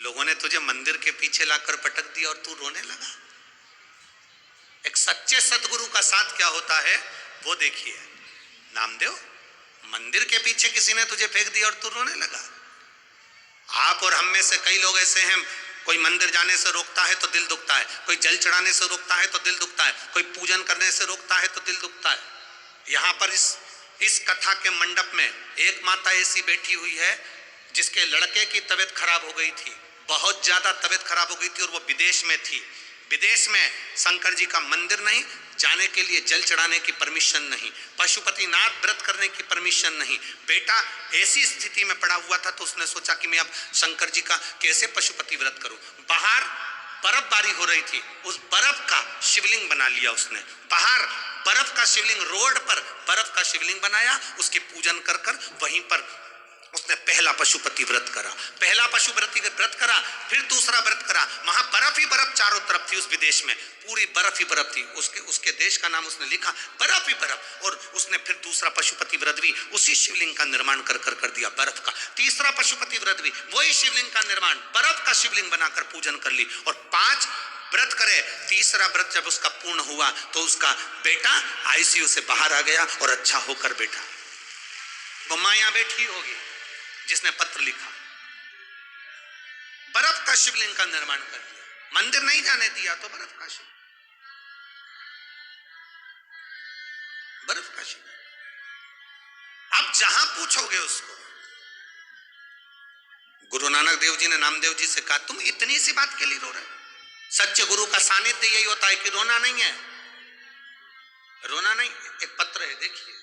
लोगों ने तुझे मंदिर के पीछे लाकर पटक दिया और तू रोने लगा। एक सच्चे सदगुरु का साथ क्या होता है वो देखिए। नामदेव, मंदिर के पीछे किसी ने तुझे फेंक दिया और तू रोने लगा। आप और हम में से कई लोग ऐसे हैं, कोई मंदिर जाने से रोकता है तो दिल दुखता है, कोई जल चढ़ाने से रोकता है तो दिल दुखता है, कोई पूजन करने से रोकता है तो दिल दुखता है। यहाँ पर इस कथा के मंडप में एक माता ऐसी बैठी हुई है जिसके लड़के की तबीयत खराब हो गई थी, बहुत ज्यादा तबीयत खराब हो गई थी और वो विदेश में थी। विदेश में शंकर जी का मंदिर नहीं, जाने के लिए जल चढ़ाने की परमिशन नहीं, पशुपतिनाथ व्रत करने की परमिशन नहीं। बेटा ऐसी स्थिति में पड़ा हुआ था तो उसने सोचा कि मैं अब शंकर जी का कैसे पशुपति व्रत करूं। बाहर बर्फबारी हो रही थी, उस बर्फ का शिवलिंग बना लिया उसने। बाहर बर्फ का शिवलिंग, रोड पर बर्फ का शिवलिंग बनाया, उसकी पूजन कर कर वहीं पर उसने पहला पशुपति व्रत करा। पहला पशुपति व्रत करा, फिर दूसरा व्रत करा। वहां बर्फ ही बर्फ चारों तरफ थी, उस विदेश में पूरी बर्फ ही बर्फ थी। उसके देश का नाम उसने लिखा बर्फ ही बर्फ। और उसने फिर दूसरा पशुपति व्रत भी उसी शिवलिंग का निर्माण कर दिया, बर्फ का। तीसरा पशुपति व्रत भी वही शिवलिंग का निर्माण, बर्फ का शिवलिंग बनाकर पूजन कर ली। और 5 व्रत करे। तीसरा व्रत जब उसका पूर्ण हुआ तो उसका बेटा आईसीयू से बाहर आ गया और अच्छा होकर बैठा। वो मां यहां बैठी होगी जिसने पत्र लिखा, बर्फ का शिवलिंग का निर्माण कर दिया, मंदिर नहीं जाने दिया तो बर्फ का शिवलिंग, बर्फ का शिवलिंग। अब जहां पूछोगे उसको, गुरु नानक देव जी ने नामदेव जी से कहा, तुम इतनी सी बात के लिए रो रहे हो? सच्चे गुरु का सानिध्य यही होता है कि रोना नहीं है, रोना नहीं। एक पत्र है देखिए,